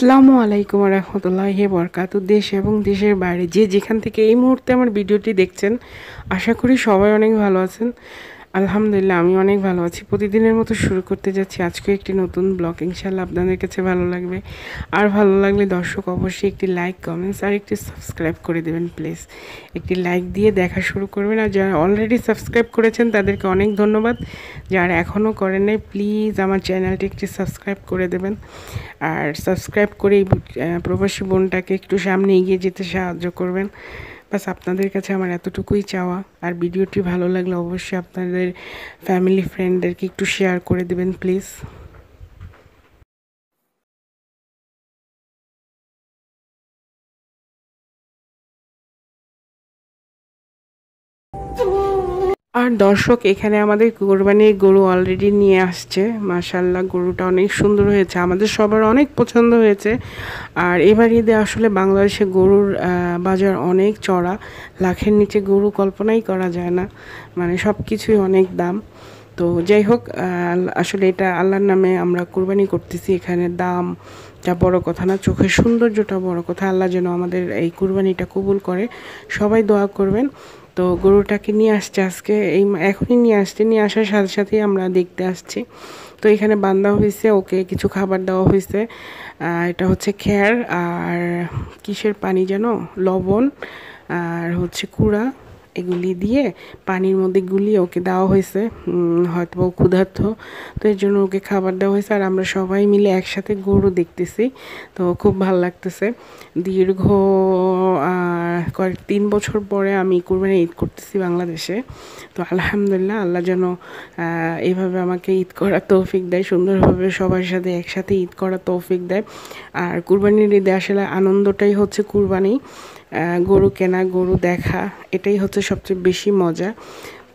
আসসালামু আলাইকুম ওয়া রাহমাতুল্লাহি ওয়া বারাকাতুহু। দেশ এবং দেশের বাইরে যে যেখান থেকে এই মুহূর্তে আমার ভিডিওটি দেখছেন, আশা করি সবাই অনেক ভালো আছেন। আলহামদুলিল্লাহ আমি অনেক ভালো আছি। প্রতিদিনের মতো শুরু করতে যাচ্ছি আজকে একটি নতুন ব্লগ। ইনশাআল্লাহ আপনাদের কাছে ভালো লাগবে। আর ভালো লাগলে দর্শক অবশ্যই একটি লাইক, কমেন্টস আর একটি সাবস্ক্রাইব করে দেবেন প্লিজ। একটি লাইক দিয়ে দেখা শুরু করবেন। আর যারা অলরেডি সাবস্ক্রাইব করেছেন তাদেরকে অনেক ধন্যবাদ। যারা এখনও করেন নাই প্লিজ আমার চ্যানেলটি একটি সাবস্ক্রাইব করে দেবেন। আর সাবস্ক্রাইব করে এই প্রবাসী বোনটাকে একটু সামনে এগিয়ে যেতে সাহায্য করবেন। বাস আপনাদের কাছে আমার এতটুকুই চাওয়া। আর ভিডিওটি ভালো লাগলে অবশ্যই আপনাদের ফ্যামিলি ফ্রেন্ডদেরকে একটু শেয়ার করে দেবেন প্লিজ। আর দর্শক এখানে আমাদের কোরবানির গরু অলরেডি নিয়ে আসছে। মাশাআল্লাহ গরুটা অনেক সুন্দর হয়েছে, আমাদের সবার অনেক পছন্দ হয়েছে। আর এবার ঈদে আসলে বাংলাদেশে গরুর বাজার অনেক চড়া, লাখের নিচে গরু কল্পনাই করা যায় না, মানে সব কিছুই অনেক দাম। তো যাই হোক, আসলে এটা আল্লাহর নামে আমরা কোরবানি করতেছি। এখানে দামটা বড় কথা না, চোখের সৌন্দর্যটা বড় কথা। আল্লাহ যেন আমাদের এই কোরবানিটা কবুল করে, সবাই দোয়া করবেন। তো গরুটাকে নিয়ে আসছে আজকে, এখনই নিয়ে আসছে, নিয়ে আসার সাথে সাথেই আমরা দেখতে আসছি। তো এখানে বান্ধা হয়েছে, ওকে কিছু খাবার দেওয়া হয়েছে। এটা হচ্ছে খ্যার আর কিসের পানি যেন, লবণ আর হচ্ছে কুড়া, এগুলি দিয়ে পানির মধ্যে গুলিয়ে ওকে দেওয়া হয়েছে। হয়তো ও ক্ষুধার্ত, তো এর জন্য ওকে খাবার দেওয়া হয়েছে। আর আমরা সবাই মিলে একসাথে গরু দেখতেছি, তো খুব ভালো লাগতেছে। দীর্ঘ 3 বছর পরে আমি কোরবানি ঈদ করতেছি বাংলাদেশে। তো আলহামদুলিল্লাহ আল্লাহ যেন এইভাবে আমাকে ঈদ করার তৌফিক দেয়, সুন্দরভাবে সবার সাথে একসাথে ঈদ করার তৌফিক দেয়। আর কুরবানির ঈদে আসলে আনন্দটাই হচ্ছে কুরবানি, গরু কেনা, গরু দেখা, এটাই হচ্ছে সবচেয়ে বেশি মজা।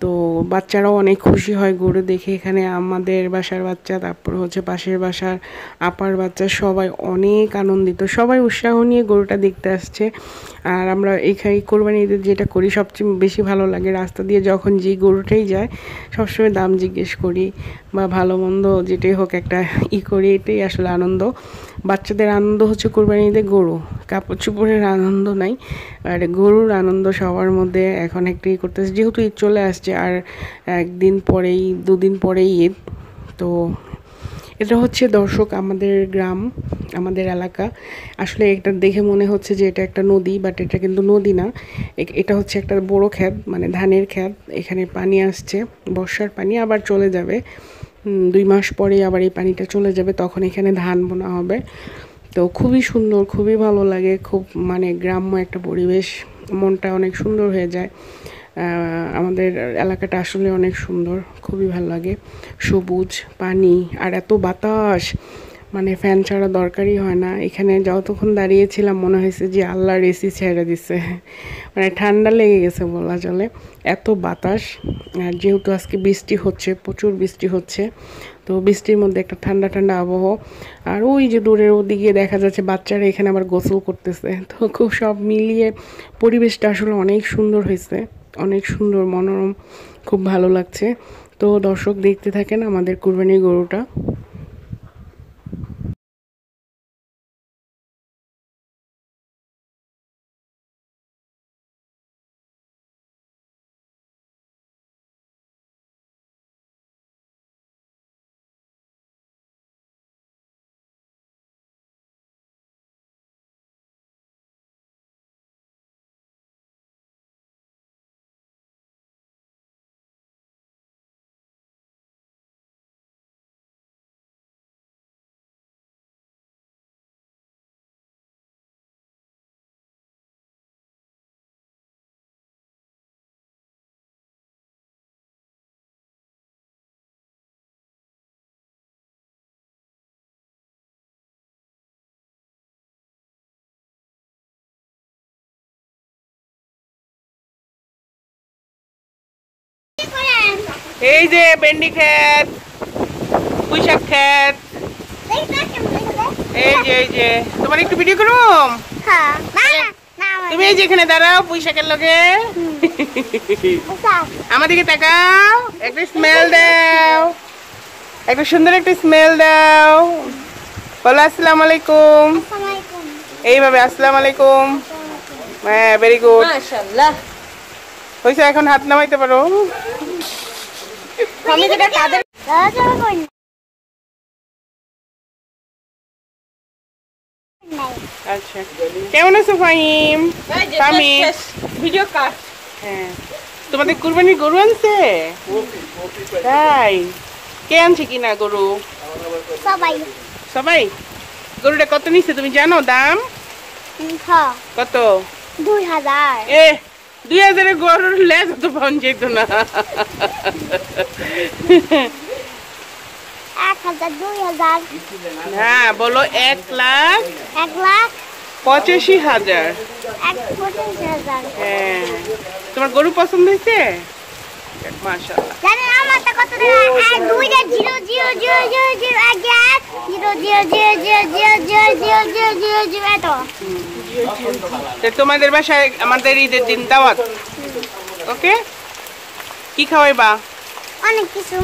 তো বাচ্চারাও অনেক খুশি হয় গরু দেখে। এখানে আমাদের বাসার বাচ্চা, তারপর হচ্ছে পাশের বাসার আপার বাচ্চা, সবাই অনেক আনন্দিত, সবাই উৎসাহ নিয়ে গরুটা দেখতে আসছে। আর আমরা এখানে কোরবানি ঈদের যেটা করি সবচেয়ে বেশি ভালো লাগে, রাস্তা দিয়ে যখন যে গরুটাই যায় সবসময় দাম জিজ্ঞেস করি বা ভালো মন্দ যেটাই হোক একটা করি, এটাই আসলে আনন্দ। বাচ্চাদের আনন্দ হচ্ছে কোরবানি ঈদে গরু, কাপড় চোপড়ের আনন্দ নাই, আর গরুর আনন্দ সবার মধ্যে এখন একটা করতেছে। যেহেতু ঈদ চলে আসছে আর 2 দিন পরেই ঈদ। তো এটা হচ্ছে দর্শক আমাদের গ্রাম, আমাদের এলাকা। আসলে এটা দেখে মনে হচ্ছে যে এটা একটা নদী, বাট এটা কিন্তু নদী না, এটা হচ্ছে একটা বড় ক্ষেত, মানে ধানের ক্ষেত। এখানে পানি আসছে, বর্ষার পানি আবার চলে যাবে, 2 মাস পরেই আবার এই পানিটা চলে যাবে, তখন এখানে ধান বোনা হবে। তো খুবই সুন্দর, খুবই ভালো লাগে, খুব মানে গ্রাম্য একটা পরিবেশ, মনটা অনেক সুন্দর হয়ে যায়। আমাদের এলাকাটা আসলে অনেক সুন্দর, খুবই ভালো লাগে, সবুজ পানি আর এত বাতাস, মানে ফ্যান ছাড়া দরকারই হয় না। এখানে যতক্ষণ দাঁড়িয়েছিলাম মনে হয়েছে যে আল্লাহর এসি ছেড়ে দিছে, মানে ঠান্ডা লেগে গেছে বলা চলে, এত বাতাস। আর যেহেতু আজকে বৃষ্টি হচ্ছে, প্রচুর বৃষ্টি হচ্ছে, তো বৃষ্টির মধ্যে একটা ঠান্ডা ঠান্ডা আবহাওয়া। আর ওই যে দূরের ওদিকে দেখা যাচ্ছে বাচ্চারা এখানে আবার গোসল করতেছে। তো খুব সব মিলিয়ে পরিবেশটা আসলে অনেক সুন্দর হয়েছে, অনেক সুন্দর, মনোরম, খুব ভালো লাগছে। তো দর্শক দেখতে থাকেন আমাদের কুরবানির গরুটা। এই যে ভেন্ডি ক্ষেত, পুঁইশাক ক্ষেত, এই যে তোমার একটু ভিডিও করুম। তুমি এই যে এখানে দাঁড়াও পুঁইশাকের লগে, আমাদেরকে তাকাও, একটা স্মেল দাও, একটা সুন্দর একটা স্মেল দাও। বলো আসসালামু আলাইকুম। এইভাবে আসসালামু আলাইকুম। হ্যাঁ, ভেরি গুড, মাশাআল্লাহ। হইছে, এখন হাত নামাইতে পারো। আমি যেটা কাদের আচ্ছা, কেমন আছো ফাহিম? আমি ভিডিও কাট। হ্যাঁ, তোমাদের কুরবানির গরু আনছে? তাই? কে আনছে কিনা গরু? সবাই। সবাই? গরুটা কত নিচ্ছে তুমি জানো দাম? কত? 2000। 2000 এর গরুর লেজ তো পাওয়া যেত না। 1000, 2000। হ্যাঁ, বলো 1,85,000। 1,85,000। হ্যাঁ, তোমার গরু পছন্দ হয়েছে? মাশাআল্লাহ। জানেন আমারটা কত টাকা? 2,000,000,000,000,000,000,000,000,000,000 তোমাদের বাসায় আমাদের ঈদের দিন দাওয়াত। ওকে, কি খাওয়াইবা? অনেক কিছু,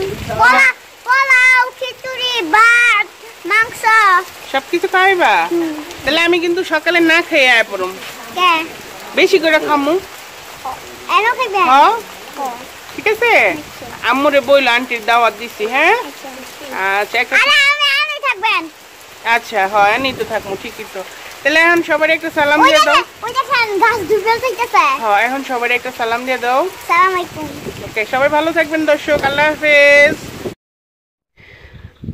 পোলাও, খিচুড়ি, ভাত, মাংস, সবকিছু খাওয়াইবা। তাহলে আমি কিন্তু সকালে না খেয়ে আয় পড়ম। কে? বেশি করে খামু। এনো খাইবে? হ্যাঁ, ঠিক আছে। আম্মুরে বইল আন্টির দাওয়াত দিছি। হ্যাঁ, আচ্ছা। আমি থাকবেন? আচ্ছা, হয় আমি তো থাকবো, ঠিকই তো। তাহলে এখন সবার একটা সালাম দিয়ে দাও। ওই দেখেন গাছ ডুবে যাইতেছে। হ্যাঁ, এখন সবার একটা সালাম দিয়ে দাও। আসসালামু আলাইকুম। ওকে, সবাই ভালো থাকবেন দর্শক, আল্লাহ হাফেজ।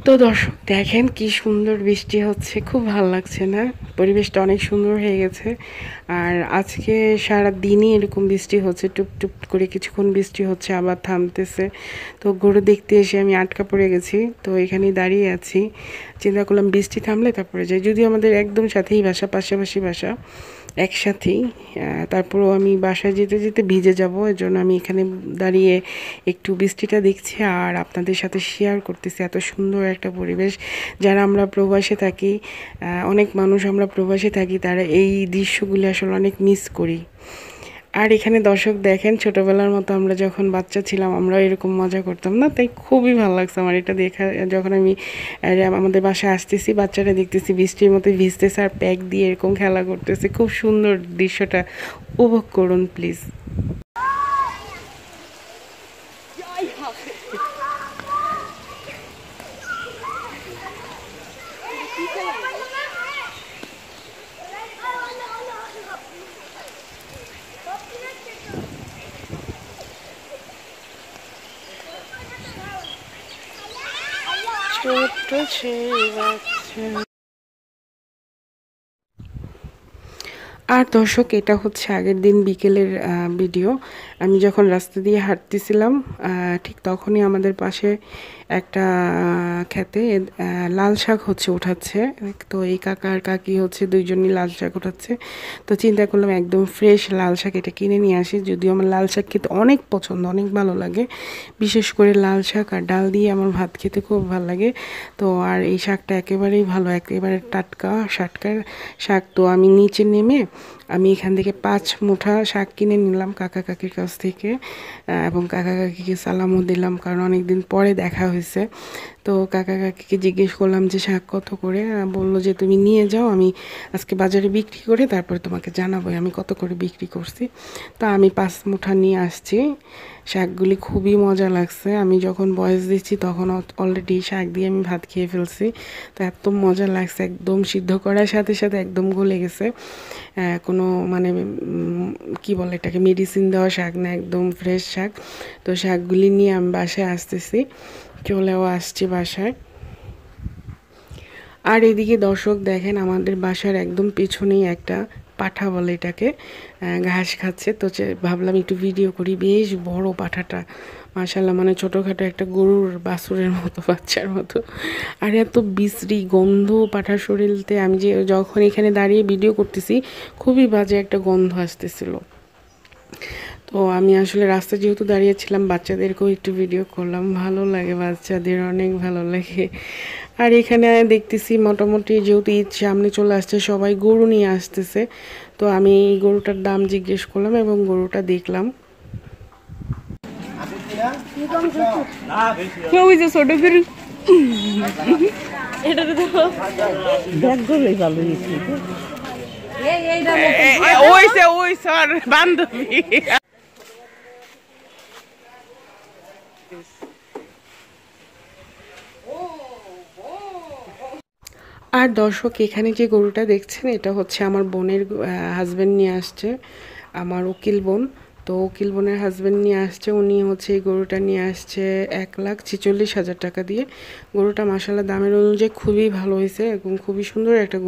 তো দর্শক দেখেন কি সুন্দর বৃষ্টি হচ্ছে, খুব ভালো লাগছে না? পরিবেশটা অনেক সুন্দর হয়ে গেছে। আর আজকে সারা দিনই এরকম বৃষ্টি হচ্ছে, টুপ টুপ করে কিছুক্ষণ বৃষ্টি হচ্ছে, আবার থামতেছে। তো গরু দেখতে এসে আমি আটকা পড়ে গেছি, তো এখানেই দাঁড়িয়ে আছি। চিন্তা করলাম বৃষ্টি থামলে তারপরে যাই, যদিও আমাদের একদম সাথেই বাসা, পাশাপাশি বাসা, একসাথেই। তারপরেও আমি বাসায় যেতে যেতে ভিজে যাব, এর জন্য আমি এখানে দাঁড়িয়ে একটু বৃষ্টিটা দেখছি আর আপনাদের সাথে শেয়ার করতেছি। এত সুন্দর একটা পরিবেশ। যারা আমরা প্রবাসে থাকি, অনেক মানুষ আমরা প্রবাসে থাকি, তারা এই দৃশ্যগুলি আসলে অনেক মিস করি। আর এখানে দর্শক দেখেন, ছোটোবেলার মতো আমরা যখন বাচ্চা ছিলাম আমরা এরকম মজা করতাম না? তাই খুবই ভালো লাগছে আমার এটা দেখা। যখন আমি আমাদের বাসায় আসতেছি, বাচ্চারা দেখতেছি বৃষ্টির মতো ভিজতেছে আর প্যাক দিয়ে এরকম খেলা করতেছে। খুব সুন্দর দৃশ্যটা, উপভোগ করুন প্লিজ। ছোট্ট ছেলে বাচ্চা। আর দর্শক এটা হচ্ছে আগের দিন বিকেলের ভিডিও। আমি যখন রাস্তা দিয়ে হাঁটতেছিলাম, ঠিক তখনই আমাদের পাশে একটা খেতে লাল শাক হচ্ছে উঠাচ্ছে। তো এই কাকা আর কাকি হচ্ছে দুইজনই লাল শাক উঠাচ্ছে। তো চিন্তা করলাম একদম ফ্রেশ লাল শাক এটা কিনে নিয়ে আসি। যদিও আমার লাল শাক খেতে অনেক পছন্দ, অনেক ভালো লাগে, বিশেষ করে লাল শাক আর ডাল দিয়ে আমার ভাত খেতে খুব ভালো লাগে। তো আর এই শাকটা একেবারেই ভালো, একেবারে টাটকা শাক। তো আমি নিচে নেমে আমি এখান থেকে 5 মুঠা শাক কিনে নিলাম কাকা কাকির কাছ থেকে, এবং কাকা কাকিকে সালামও দিলাম, কারণ অনেক দিন পরে দেখা হয়েছে। তো কাকা কাকিকে জিজ্ঞেস করলাম যে শাক কত করে, বললো যে তুমি নিয়ে যাও, আমি আজকে বাজারে বিক্রি করে তারপরে তোমাকে জানাবো আমি কত করে বিক্রি করছি। তো আমি 5 মুঠা নিয়ে আসছি। শাকগুলি খুবই মজা লাগছে। আমি যখন বয়স দিচ্ছি তখন অলরেডি শাক দিয়ে আমি ভাত খেয়ে ফেলছি। তো এত মজা লাগছে, একদম সিদ্ধ করার সাথে সাথে একদম গলে গেছে। কোনো মানে কি বলে এটাকে, মেডিসিন দেওয়া শাক না, একদম ফ্রেশ শাক। তো শাকগুলি নিয়ে আমি বাসায় আসতেছি, চলেও আসছি বাসায়। আর এদিকে দর্শক দেখেন, আমাদের বাসার একদম পেছনেই একটা পাঠা বলে এটাকে, ঘাস খাচ্ছে। তো ভাবলাম একটু ভিডিও করি। বেশ বড় পাঠাটা, মাশাআল্লাহ, মানে ছোটোখাটো একটা গরুর বাছুরের মতো, বাচ্চার মতো। আর এত বিশ্রী গন্ধ পাঠার শরীরতে, আমি যে যখন এখানে দাঁড়িয়ে ভিডিও করতেছি খুবই বাজে একটা গন্ধ আসতেছিল। তো আমি আসলে রাস্তায় যেহেতু দাঁড়িয়েছিলাম, বাচ্চাদেরকেও একটু ভিডিও করলাম। ভালো লাগে, বাচ্চাদের অনেক ভালো লাগে। আর এখানে দেখতেছি মোটামুটি যেহেতু ঈদ সামনে চলে আসছে, সবাই গরু নিয়ে আসতেছে। তো আমি এই গরুটার দাম জিজ্ঞেস করলাম এবং গরুটা দেখলাম। ছোট এটা তো ব্যাগ করলেই ভালো ওইসে ওই সর বান্ধবী। আর দর্শক এখানে যে গরুটা দেখছেন এটা হচ্ছে আমার বোনের হাজবেন্ড নিয়ে আসছে, আমার উকিল বোন। তো উকিল বোনের হাজবেন্ড নিয়ে আসছে, উনি হচ্ছে এই গরুটা নিয়ে আসছে 1,46,000 টাকা দিয়ে। গরুটা মাসাল্লাহ দামের অনুযায়ী খুবই ভালো হয়েছে এবং খুবই সুন্দর একটা গরু।